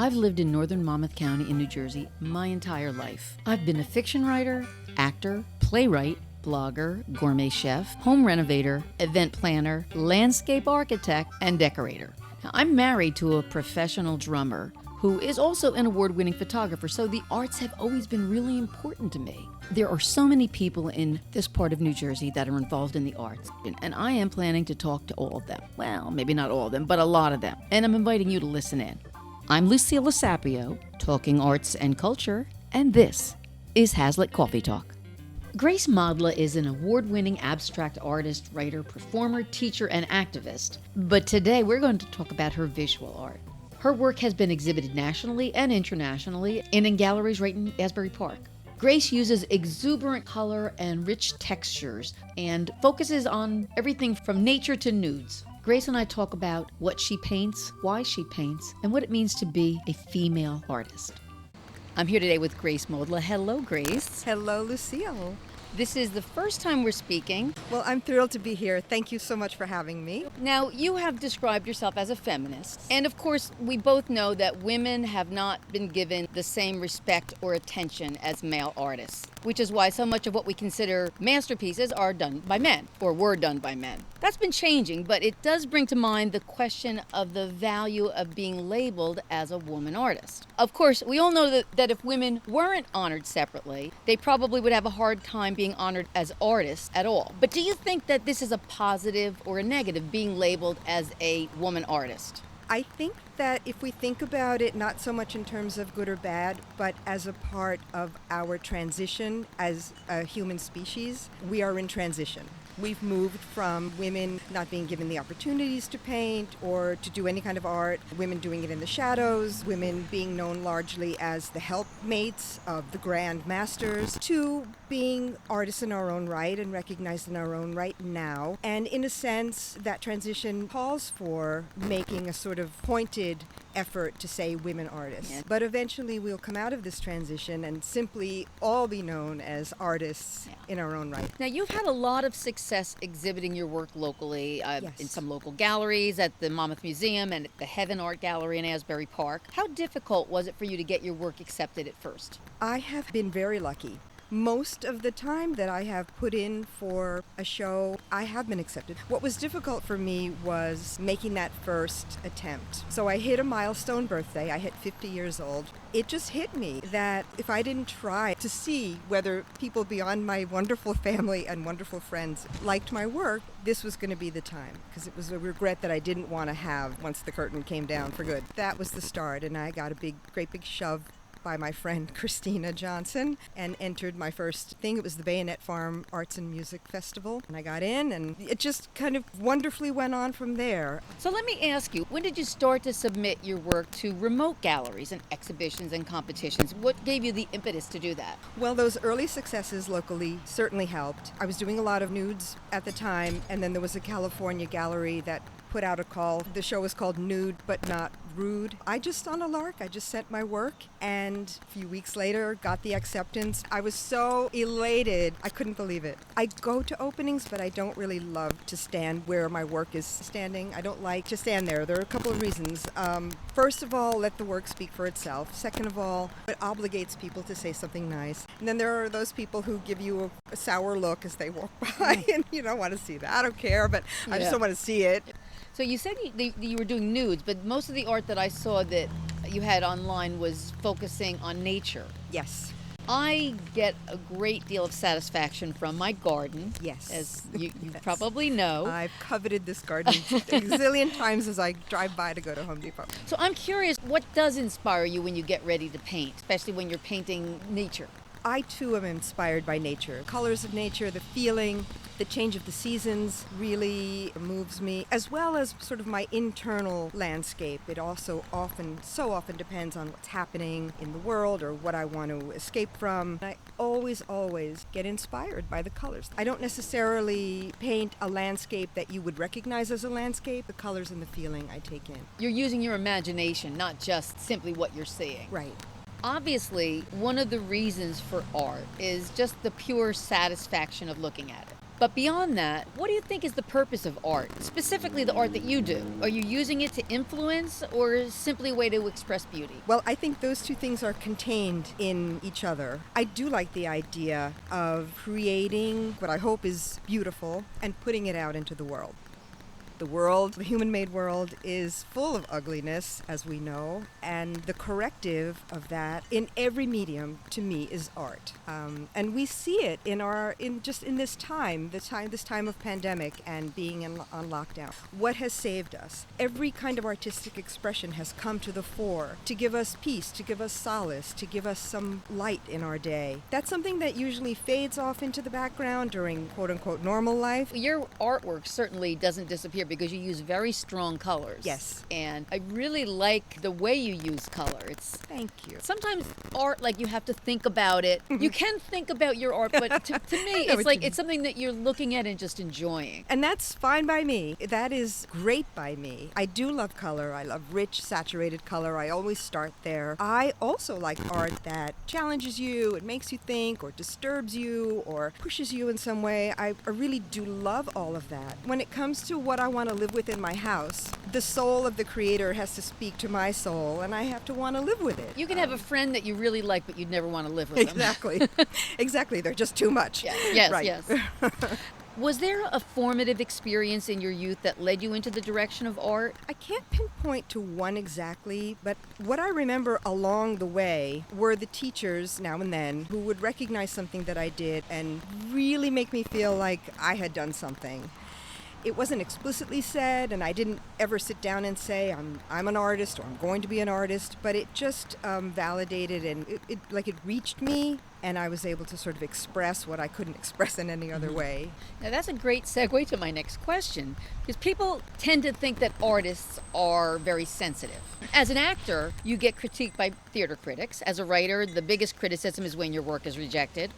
I've lived in northern Monmouth County in New Jersey my entire life. I've been a fiction writer, actor, playwright, blogger, gourmet chef, home renovator, event planner, landscape architect, and decorator. Now, I'm married to a professional drummer who is also an award-winning photographer, so the arts have always been really important to me. There are so many people in this part of New Jersey that are involved in the arts, and I am planning to talk to all of them. Well, maybe not all of them, but a lot of them, and I'm inviting you to listen in. I'm Lucille Sapio, talking arts and culture, and this is Hazlitt Coffee Talk. Grace Modla is an award-winning abstract artist, writer, performer, teacher, and activist, but today we're going to talk about her visual art. Her work has been exhibited nationally and internationally and in galleries right in Asbury Park. Grace uses exuberant color and rich textures and focuses on everything from nature to nudes. Grace and I talk about what she paints, why she paints, and what it means to be a female artist. I'm here today with Grace Modla. Hello, Grace. Hello, Lucille. This is the first time we're speaking. Well, I'm thrilled to be here. Thank you so much for having me. Now, you have described yourself as a feminist. And of course, we both know that women have not been given the same respect or attention as male artists, which is why so much of what we consider masterpieces are done by men, or were done by men. That's been changing, but it does bring to mind the question of the value of being labeled as a woman artist. Of course, we all know that if women weren't honored separately, they probably would have a hard time being honored as artists at all. But do you think that this is a positive or a negative, being labeled as a woman artist? I think that if we think about it, not so much in terms of good or bad, but as a part of our transition as a human species, we are in transition. We've moved from women not being given the opportunities to paint or to do any kind of art, women doing it in the shadows, women being known largely as the helpmates of the grand masters, to being artists in our own right and recognized in our own right now. And in a sense, that transition calls for making a sort of pointed effort to say women artists. Yeah. But eventually we'll come out of this transition and simply all be known as artists in our own right. Now, you've had a lot of success exhibiting your work locally, Yes. in some local galleries, at the Monmouth Museum and at the Heaven Art Gallery in Asbury Park. How difficult was it for you to get your work accepted at first? I have been very lucky. Most of the time that I have put in for a show, I have been accepted. What was difficult for me was making that first attempt. So I hit a milestone birthday. I hit 50 years old. It just hit me that if I didn't try to see whether people beyond my wonderful family and wonderful friends liked my work, this was going to be the time, because it was a regret that I didn't want to have once the curtain came down for good. That was the start, and I got a great big shove by my friend Christina Johnson and entered my first thing. It was the Bayonet Farm Arts and Music Festival, and I got in, and it just kind of wonderfully went on from there. So let me ask you, when did you start to submit your work to remote galleries and exhibitions and competitions? What gave you the impetus to do that? Well, those early successes locally certainly helped. I was doing a lot of nudes at the time, and then there was a California gallery that put out a call. The show was called Nude But Not Rude. I just, on a lark, I just sent my work, and a few weeks later got the acceptance. I was so elated. I couldn't believe it. I go to openings, but I don't really love to stand where my work is standing. I don't like to stand there. There are a couple of reasons. First of all, let the work speak for itself. Second of all, it obligates people to say something nice. And then there are those people who give you a sour look as they walk by, and you don't want to see that. I don't care, but I just don't want to see it. So you said you were doing nudes, but most of the art that I saw that you had online was focusing on nature. Yes. I get a great deal of satisfaction from my garden. Yes. As you Yes. probably know. I've coveted this garden a zillion times as I drive by to go to Home Depot. So I'm curious, what does inspire you when you get ready to paint, especially when you're painting nature? I too am inspired by nature. Colors of nature, the feeling, the change of the seasons really moves me, as well as sort of my internal landscape. It also so often depends on what's happening in the world or what I want to escape from. I always get inspired by the colors. I don't necessarily paint a landscape that you would recognize as a landscape. The colors and the feeling I take in. You're using your imagination, not just simply what you're seeing. Right. Obviously, one of the reasons for art is just the pure satisfaction of looking at it. But beyond that, what do you think is the purpose of art, specifically the art that you do? Are you using it to influence or simply a way to express beauty? Well, I think those two things are contained in each other. I do like the idea of creating what I hope is beautiful and putting it out into the world. The world, the human-made world, is full of ugliness, as we know, and the corrective of that in every medium, to me, is art. And we see it in this time of pandemic and being on lockdown. What has saved us? Every kind of artistic expression has come to the fore to give us peace, to give us solace, to give us some light in our day. That's something that usually fades off into the background during quote-unquote normal life. Your artwork certainly doesn't disappear because you use very strong colors. Yes. And I really like the way you use color. Thank you. Sometimes art, like, you have to think about it. You can think about your art, but to me, it's like it's something that you're looking at and just enjoying. And that's fine by me. That is great by me. I do love color. I love rich, saturated color. I always start there. I also like art that challenges you, it makes you think, or disturbs you, or pushes you in some way. I really do love all of that. When it comes to what I want to live with in my house, the soul of the creator has to speak to my soul, and I have to want to live with it. You can have a friend that you really like, but you'd never want to live with them. Exactly. Exactly. They're just too much. Yes, right. yes. Was there a formative experience in your youth that led you into the direction of art? I can't pinpoint to one exactly, but what I remember along the way were the teachers now and then who would recognize something that I did and really make me feel like I had done something. It wasn't explicitly said, and I didn't ever sit down and say I'm an artist or I'm going to be an artist, but it just validated and it reached me, and I was able to sort of express what I couldn't express in any other way. Now that's a great segue to my next question, because people tend to think that artists are very sensitive. As an actor, you get critiqued by theater critics. As a writer, the biggest criticism is when your work is rejected.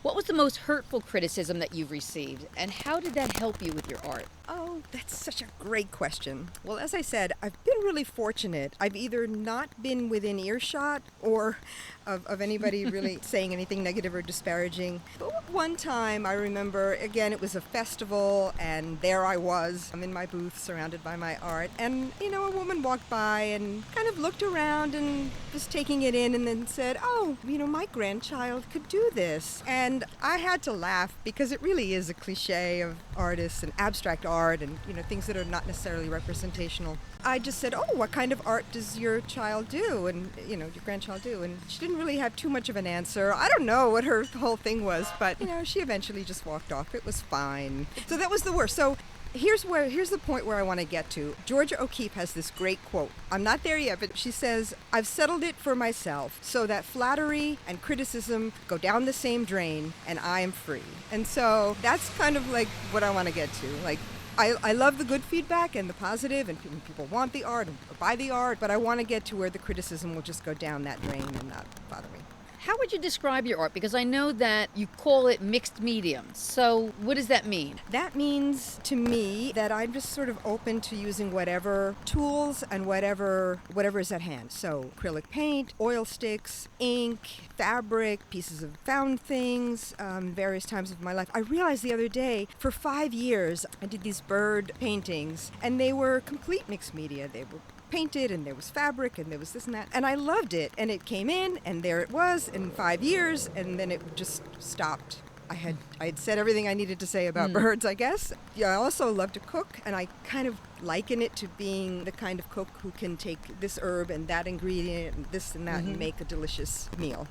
What was the most hurtful criticism that you've received, and how did that help you with your art? Oh, that's such a great question. Well, as I said, I've been really fortunate. I've either not been within earshot or of anybody really saying anything negative or disparaging. But one time I remember, again, it was a festival, and there I was. I'm in my booth surrounded by my art, and, a woman walked by and kind of looked around and was taking it in and then said, oh, my grandchild could do this. And I had to laugh because it really is a cliche of artists and abstract art and, things that are not necessarily representational. I just said, oh, what kind of art does your child do? And, your grandchild do? And she didn't really have too much of an answer. I don't know what her whole thing was, but, she eventually just walked off. It was fine. So that was the worst. So here's the point where I want to get to. Georgia O'Keeffe has this great quote. I'm not there yet, but she says, I've settled it for myself so that flattery and criticism go down the same drain and I am free. And so that's kind of like what I want to get to. Like, I love the good feedback and the positive, and people want the art or buy the art, but I want to get to where the criticism will just go down that drain and not bother me. How would you describe your art? Because I know that you call it mixed medium. So what does that mean? That means to me that I'm just sort of open to using whatever tools and whatever is at hand. So acrylic paint, oil sticks, ink, fabric, pieces of found things, various times of my life. I realized the other day, for 5 years, I did these bird paintings, and they were complete mixed media. They were painted, and there was fabric, and there was this and that, and I loved it. And it came in, and there it was in 5 years, and then it just stopped. I had said everything I needed to say about birds, I guess. Yeah, I also love to cook, and I kind of liken it to being the kind of cook who can take this herb and that ingredient and this and that and make a delicious meal.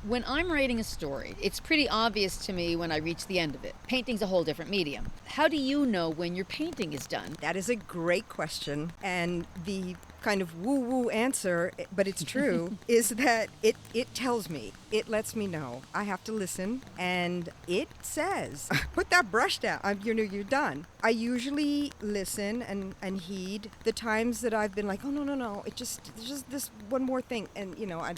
When I'm writing a story, it's pretty obvious to me when I reach the end of it. Painting's a whole different medium. How do you know when your painting is done? That is a great question, and the kind of woo-woo answer, but it's true, is that it tells me. It lets me know. I have to listen, and it says, put that brush down. You're done. I usually listen and heed the times that I've been like, oh, no, it's just this one more thing. And,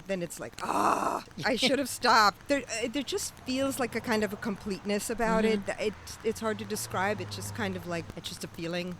then it's like, I should have stopped. There just feels like a kind of a completeness about it. It's hard to describe. It's just kind of like, it's just a feeling.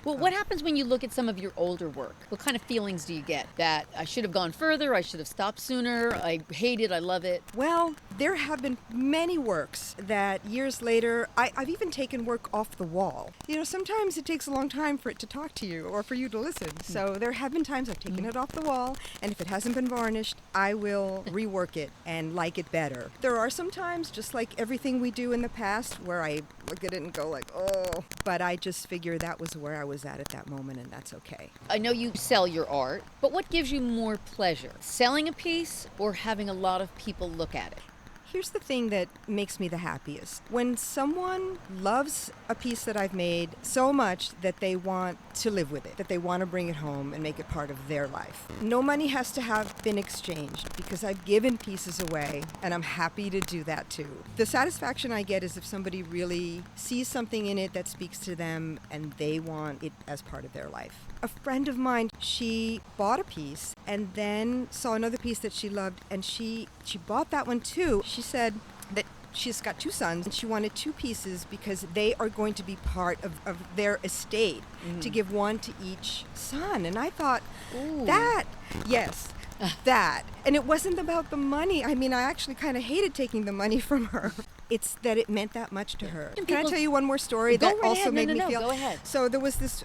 Well, what happens when you look at some of your older work? What kind of feelings do you get? That I should have gone further, I should have stopped sooner, I hate it, I love it? Well, there have been many works that years later, I've even taken work off the wall. Sometimes it takes a long time for it to talk to you or for you to listen. So there have been times I've taken it off the wall, and if it hasn't been varnished, I will rework it and like it better. There are some times, just like everything we do in the past, where I look at it and go like, oh, but I just figure that was where I was at that moment, and that's okay. I know you sell your art, but what gives you more pleasure? Selling a piece or having a lot of people look at it? Here's the thing that makes me the happiest. When someone loves a piece that I've made so much that they want to live with it, that they want to bring it home and make it part of their life. No money has to have been exchanged because I've given pieces away, and I'm happy to do that too. The satisfaction I get is if somebody really sees something in it that speaks to them and they want it as part of their life. A friend of mine, she bought a piece and then saw another piece that she loved, and she bought that one too. She said that she's got 2 sons and she wanted 2 pieces because they are going to be part of their estate, to give one to each son. And I thought, Ooh. that. And it wasn't about the money. I mean, I actually kind of hated taking the money from her. It's that it meant that much to her. Can I tell you one more story that also made me feel? Go ahead. So there was this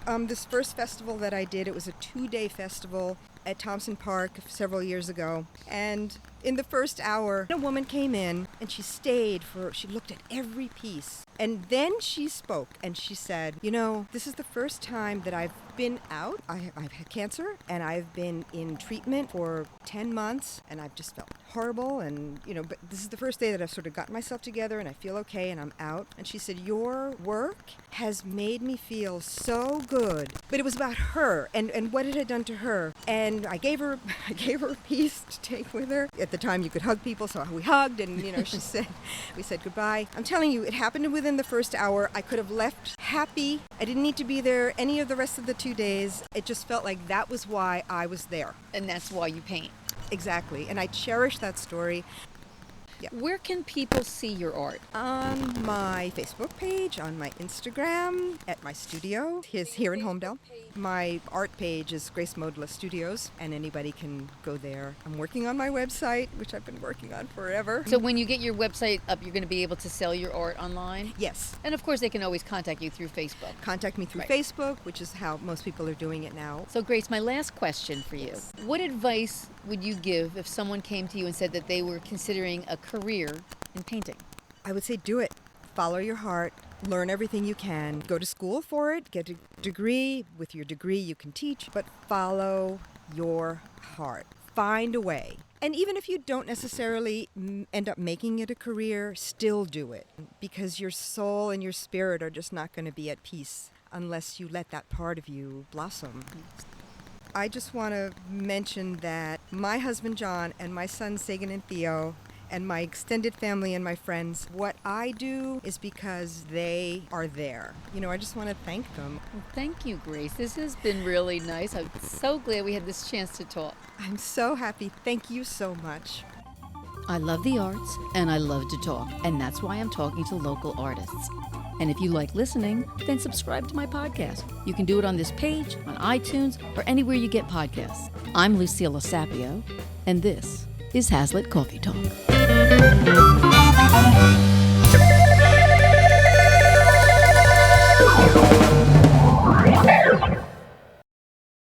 first festival that I did. It was a 2-day festival at Thompson Park several years ago. And in the first hour, a woman came in and she looked at every piece. And then she spoke and she said, this is the first time that I've been out. I've had cancer and I've been in treatment for 10 months and I've just felt horrible. And, but this is the first day that I've sort of gotten myself together and I feel okay and I'm out. And she said, your work has made me feel so good. But it was about her and what it had done to her. And I gave her a piece to take with her. At the time you could hug people, so we hugged and, we said goodbye. I'm telling you, it happened within the first hour. I could have left happy. I didn't need to be there any of the rest of the 2 days. It just felt like that was why I was there. And that's why you paint. Exactly. And I cherish that story. Yeah. Where can people see your art? On my Facebook page, on my Instagram, at my studio, here in Homedale. My art page is Grace Modla Studios, and anybody can go there. I'm working on my website, which I've been working on forever. So when you get your website up, you're going to be able to sell your art online? Yes. And of course, they can always contact you through Facebook. Contact me through Facebook, which is how most people are doing it now. So Grace, my last question for you. Yes. What advice would you give if someone came to you and said that they were considering a career in painting? I would say do it. Follow your heart. Learn everything you can. Go to school for it. Get a degree. With your degree, you can teach. But follow your heart. Find a way. And even if you don't necessarily end up making it a career, still do it. Because your soul and your spirit are just not going to be at peace unless you let that part of you blossom. I just want to mention that my husband John and my sons Sagan and Theo and my extended family and my friends, what I do is because they are there. I just want to thank them. Well, thank you, Grace. This has been really nice. I'm so glad we had this chance to talk. I'm so happy. Thank you so much. I love the arts and I love to talk, and that's why I'm talking to local artists. And if you like listening, then subscribe to my podcast. You can do it on this page, on iTunes, or anywhere you get podcasts. I'm Lucilla Sapio, and this is Hazlitt Coffee Talk.